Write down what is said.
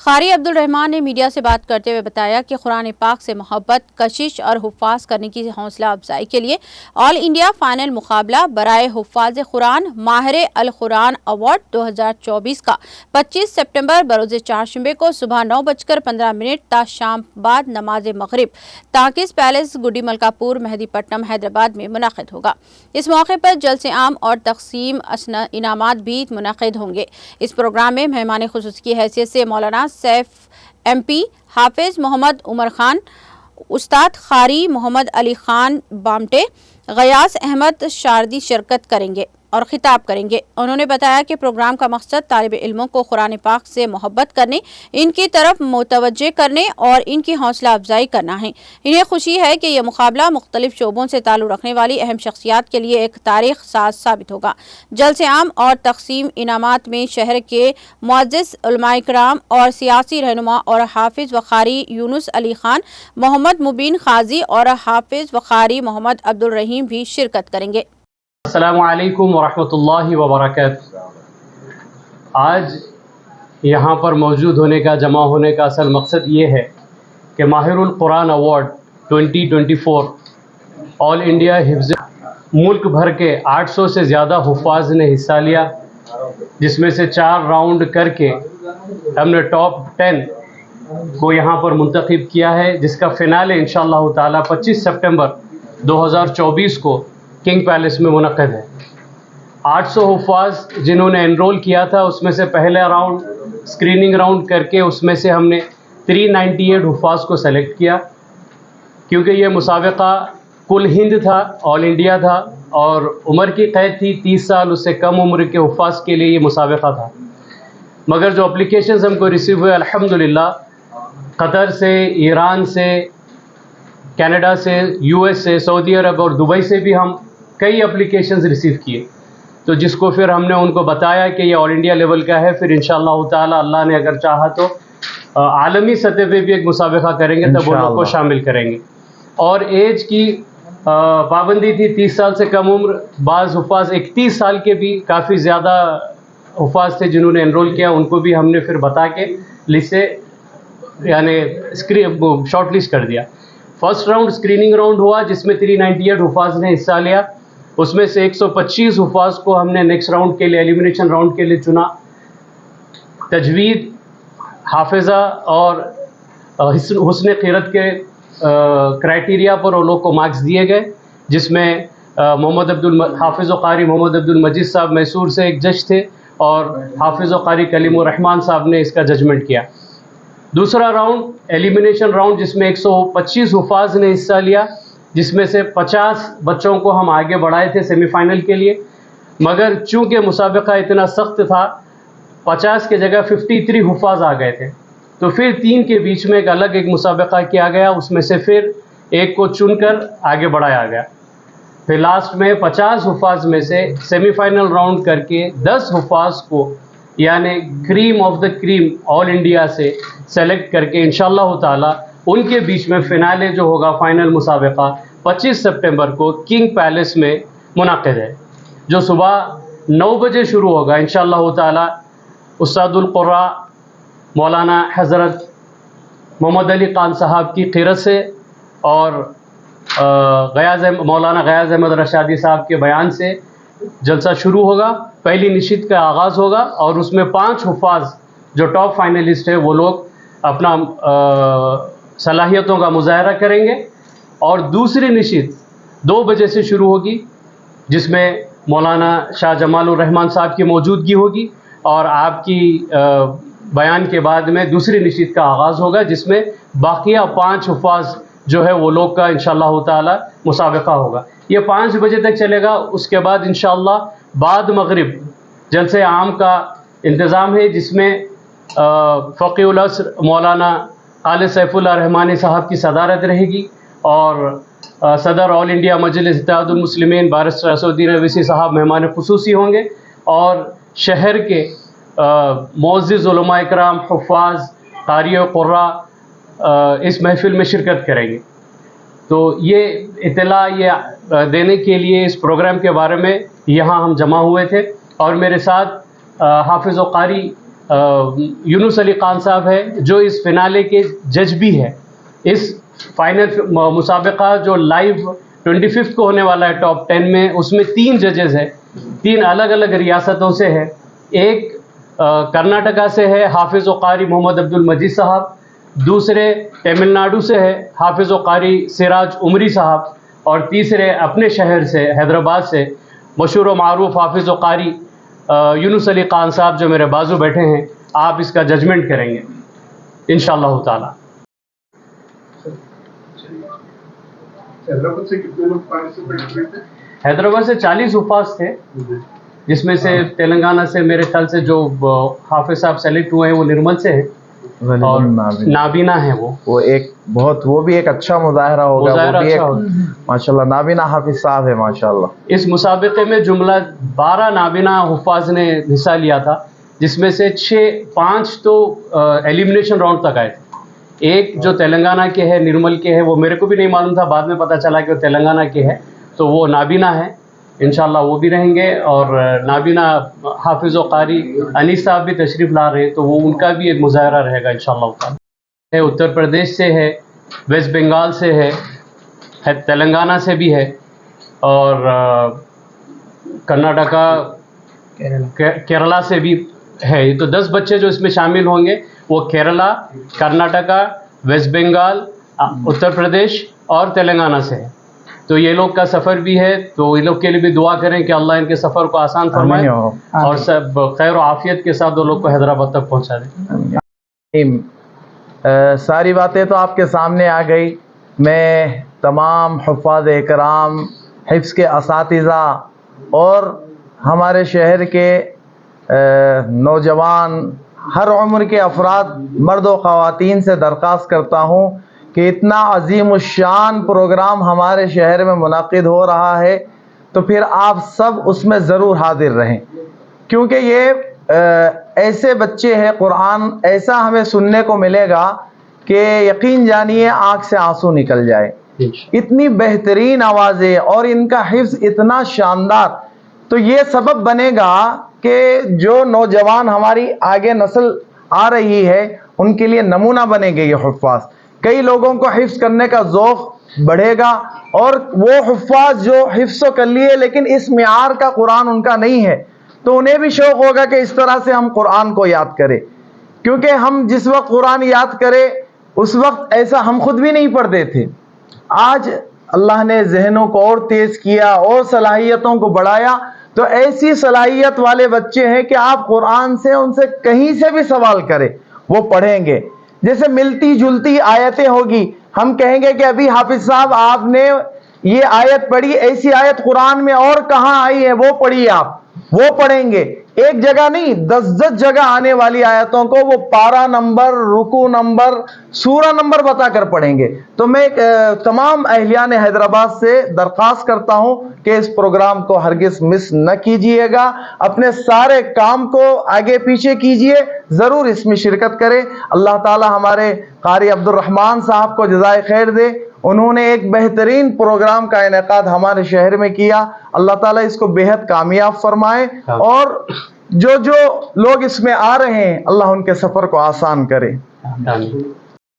قاری عبدالرحمان نے میڈیا سے بات کرتے ہوئے بتایا کہ قرآن پاک سے محبت، کشش اور حفاظ کرنے کی حوصلہ افزائی کے لیے آل انڈیا فائنل مقابلہ برائے حفاظ قرآن ماہر القرآن ایوارڈ 2024 کا 25 سپٹمبر بروز چہارشنبے کو صبح 9:15 تا شام بعد نماز مغرب تاکس پیلس گڈی ملکاپور مہدی پٹنم حیدرآباد میں منعقد ہوگا۔ اس موقع پر جلسے عام اور تقسیم انعامات بھی منعقد ہوں گے۔ اس پروگرام میں مہمان خصوصی کی حیثیت سے مولانا سیف ایم پی، حافظ محمد عمر خان، استاد قاری محمد علی خان بامٹے، غیاث احمد شاردی شرکت کریں گے اور خطاب کریں گے۔ انہوں نے بتایا کہ پروگرام کا مقصد طالب علموں کو قرآن پاک سے محبت کرنے، ان کی طرف متوجہ کرنے اور ان کی حوصلہ افزائی کرنا ہے۔ انہیں خوشی ہے کہ یہ مقابلہ مختلف شعبوں سے تعلق رکھنے والی اہم شخصیات کے لیے ایک تاریخ ساز ثابت ہوگا۔ جلسے عام اور تقسیم انعامات میں شہر کے معزز علماء کرام اور سیاسی رہنما اور حافظ و قاری یونس علی خان، محمد مبین قاضی اور حافظ و قاری محمد عبدالرحیم بھی شرکت کریں گے۔ السلام علیکم ورحمۃ اللہ وبرکاتہ۔ آج یہاں پر موجود ہونے کا، جمع ہونے کا اصل مقصد یہ ہے کہ ماہر القرآن ایوارڈ 2024 آل انڈیا حفظ ملک بھر کے 800 سے زیادہ حفاظ نے حصہ لیا، جس میں سے 4 راؤنڈ کر کے ہم نے ٹاپ 10 کو یہاں پر منتخب کیا ہے، جس کا فنالے انشاءاللہ تعالی 25 سپٹمبر 2024 کو کنگ پیلس میں منعقد ہے۔ 800 حفاظ جنہوں نے انرول کیا تھا، اس میں سے پہلا راؤنڈ اسکریننگ راؤنڈ کر کے اس میں سے ہم نے 398 حفاظ کو سلیکٹ کیا، کیونکہ یہ مسابقہ کل ہند تھا، آل انڈیا تھا اور عمر کی قید تھی 30 سال، اس سے کم عمر کے حفاظ کے لیے یہ مسابقہ تھا۔ مگر جو اپلیکیشنز ہم کو ریسیو ہوئے الحمدللہ قطر سے، ایران سے، کینیڈا سے، یو ایس سے، سعودی عرب اور دبئی سے بھی ہم کئی اپلیکیشنز ریسیو کیے، تو جس کو پھر ہم نے ان کو بتایا کہ یہ آل انڈیا لیول کا ہے، پھر انشاءاللہ تعالی اللہ نے اگر چاہا تو عالمی سطح پہ بھی ایک مسابقہ کریں گے، تب وہ لوگ کو شامل کریں گے۔ اور ایج کی پابندی تھی 30 سال سے کم عمر، بعض حفاظ 31 سال کے بھی کافی زیادہ حفاظ تھے جنہوں نے انرول کیا، ان کو بھی ہم نے پھر بتا کے لسٹ سے یعنی شارٹ لسٹ کر دیا۔ فرسٹ راؤنڈ اسکریننگ راؤنڈ ہوا، جس میں 398 حفاظ نے حصہ لیا، اس میں سے 125 حفاظ کو ہم نے نیکسٹ راؤنڈ کے لیے، ایلیمینیشن راؤنڈ کے لیے چنا۔ تجوید، حافظہ اور حسن قرأت کے کرائٹیریا پر وہ لوگ کو مارکس دیے گئے، جس میں حافظ و قاری محمد عبدالمجید صاحب میسور سے ایک جج تھے اور حافظ و قاری کلیم الرحمان صاحب نے اس کا ججمنٹ کیا۔ دوسرا راؤنڈ ایلیمینیشن راؤنڈ، جس میں 125 حفاظ نے حصہ لیا، جس میں سے 50 بچوں کو ہم آگے بڑھائے تھے سیمی فائنل کے لیے، مگر چونکہ مسابقہ اتنا سخت تھا 50 کے جگہ 53 حفاظ آ گئے تھے، تو پھر 3 کے بیچ میں ایک مسابقہ کیا گیا، اس میں سے پھر ایک کو چن کر آگے بڑھایا گیا۔ پھر لاسٹ میں 50 حفاظ میں سے سیمی فائنل راؤنڈ کر کے 10 حفاظ کو یعنی cream of the cream all India سے سلیکٹ کر کے انشاءاللہ تعالی ان کے بیچ میں فنالے جو ہوگا فائنل مسابقہ 25 سپٹمبر کو کنگ پیلس میں منعقد ہے، جو صبح 9 بجے شروع ہوگا انشاءاللہ تعالی۔ استاد القراء مولانا حضرت محمد علی خان صاحب کی قرأت سے اور مولانا غیاث احمد رشادی صاحب کے بیان سے جلسہ شروع ہوگا، پہلی نشست کا آغاز ہوگا اور اس میں 5 حفاظ جو ٹاپ فائنلسٹ ہے وہ لوگ اپنا صلاحیتوں کا مظاہرہ کریں گے، اور دوسری نشست 2 بجے سے شروع ہوگی، جس میں مولانا شاہ جمال الرحمان صاحب کی موجودگی ہوگی، اور آپ کی بیان کے بعد میں دوسری نشست کا آغاز ہوگا، جس میں باقیہ 5 حفاظ جو ہے وہ لوگ کا انشاءاللہ تعالی مسابقہ ہوگا۔ یہ 5 بجے تک چلے گا، اس کے بعد انشاءاللہ بعد مغرب جلسے عام کا انتظام ہے، جس میں فقیہ العصر مولانا قاری سیف اللہ رحمانی صاحب کی صدارت رہے گی، اور صدر آل انڈیا مجلس اتحاد المسلمین بارسٹر اسدالدین اویسی صاحب مہمان خصوصی ہوں گے، اور شہر کے معزز علماء کرام، حفاظ، قاری و قراء اس محفل میں شرکت کریں گے۔ تو یہ اطلاع یہ دینے کے لیے اس پروگرام کے بارے میں یہاں ہم جمع ہوئے تھے، اور میرے ساتھ حافظ و قاری یونس علی خان صاحب ہے جو اس فنالے کے جج بھی ہے. اس فائنل مسابقہ جو لائیو 25 کو ہونے والا ہے ٹاپ 10 میں، اس میں 3 ججز ہیں، 3 الگ الگ ریاستوں سے ہے. ایک کرناٹکا سے ہے حافظ و قاری محمد عبد المجید صاحب، دوسرے تمل ناڈو سے ہے حافظ و قاری سراج عمری صاحب، اور تیسرے اپنے شہر سے حیدرآباد سے مشہور و معروف حافظ و قاری یونس علی خان صاحب جو میرے بازو بیٹھے ہیں. آپ اس کا ججمنٹ کریں گے انشاءاللہ تعالی. حیدرآباد سے کتنے لوگ پارٹیسپیٹ کرے تھے؟ حیدرآباد سے 40 حفاظ تھے، جس میں سے تلنگانہ سے میرے خیال سے جو حافظ صاحب سلیکٹ ہوئے ہیں وہ نرمل سے ہیں اور نابینا ہیں. وہ ایک بہت، وہ بھی ایک اچھا مظاہرہ ہوگا، وہ بھی ایک ماشاءاللہ نابینا حافظ صاحب ہے ماشاءاللہ. اس مسابقے میں جملہ 12 نابینا حفاظ نے حصہ لیا تھا، جس میں سے 5 تو ایلیمنیشن راؤنڈ تک آئے تھے. ایک جو تلنگانہ کے ہے، نرمل کے ہے، وہ میرے کو بھی نہیں معلوم تھا، بعد میں پتہ چلا کہ وہ تلنگانہ کے ہے، تو وہ نابینا ہے. انشاءاللہ وہ بھی رہیں گے. اور نابینا حافظ و قاری انیس صاحب بھی تشریف لا رہے ہیں، تو وہ ان کا بھی ایک مظاہرہ رہے گا انشاءاللہ تعالی. اتر پردیش سے ہے، ویسٹ بنگال سے ہے، تلنگانہ سے بھی ہے، اور کرناٹکا کیرلا سے بھی ہے. تو 10 بچے جو اس میں شامل ہوں گے وہ کیرلا، کرناٹکا، ویسٹ بنگال، اتر پردیش اور تلنگانہ سے ہے. تو یہ لوگ کا سفر بھی ہے، تو یہ لوگ کے لیے بھی دعا کریں کہ اللہ ان کے سفر کو آسان فرمائے اور سب خیر و عافیت کے ساتھ وہ لوگ کو حیدرآباد تک پہنچا دیں. ساری باتیں تو آپ کے سامنے آ گئی. میں تمام حفاظ اکرام، حفظ کے اساتذہ اور ہمارے شہر کے نوجوان، ہر عمر کے افراد، مرد و خواتین سے درخواست کرتا ہوں کہ اتنا عظیم الشان پروگرام ہمارے شہر میں منعقد ہو رہا ہے تو پھر آپ سب اس میں ضرور حاضر رہیں، کیونکہ یہ ایسے بچے ہیں، قرآن ایسا ہمیں سننے کو ملے گا کہ یقین جانیے آنکھ سے آنسو نکل جائے. اتنی بہترین آوازیں اور ان کا حفظ اتنا شاندار، تو یہ سبب بنے گا کہ جو نوجوان ہماری آگے نسل آ رہی ہے ان کے لیے نمونہ بنے گے یہ حفاظ. کئی لوگوں کو حفظ کرنے کا ذوق بڑھے گا، اور وہ حفاظ جو حفظ کر لیے لیکن اس معیار کا قرآن ان کا نہیں ہے، تو انہیں بھی شوق ہوگا کہ اس طرح سے ہم قرآن کو یاد کریں. کیونکہ ہم جس وقت قرآن یاد کرے اس وقت ایسا ہم خود بھی نہیں پڑھتے تھے. آج اللہ نے ذہنوں کو اور تیز کیا اور صلاحیتوں کو بڑھایا، تو ایسی صلاحیت والے بچے ہیں کہ آپ قرآن سے ان سے کہیں سے بھی سوال کریں وہ پڑھیں گے. جیسے ملتی جلتی آیتیں ہوگی، ہم کہیں گے کہ ابھی حافظ صاحب آپ نے یہ آیت پڑھی، ایسی آیت قرآن میں اور کہاں آئی ہے وہ پڑھیے، آپ وہ پڑھیں گے. ایک جگہ نہیں، 10 جگہ آنے والی آیتوں کو وہ پارہ نمبر، رکوع نمبر، سورہ نمبر بتا کر پڑھیں گے. تو میں تمام اہلیان حیدرآباد سے درخواست کرتا ہوں کہ اس پروگرام کو ہرگز مس نہ کیجیے گا، اپنے سارے کام کو آگے پیچھے کیجیے، ضرور اس میں شرکت کریں. اللہ تعالی ہمارے قاری عبد الرحمن صاحب کو جزائے خیر دے، انہوں نے ایک بہترین پروگرام کا انعقاد ہمارے شہر میں کیا. اللہ تعالیٰ اس کو بہت کامیاب فرمائے، اور جو لوگ اس میں آ رہے ہیں اللہ ان کے سفر کو آسان کرے. آمین.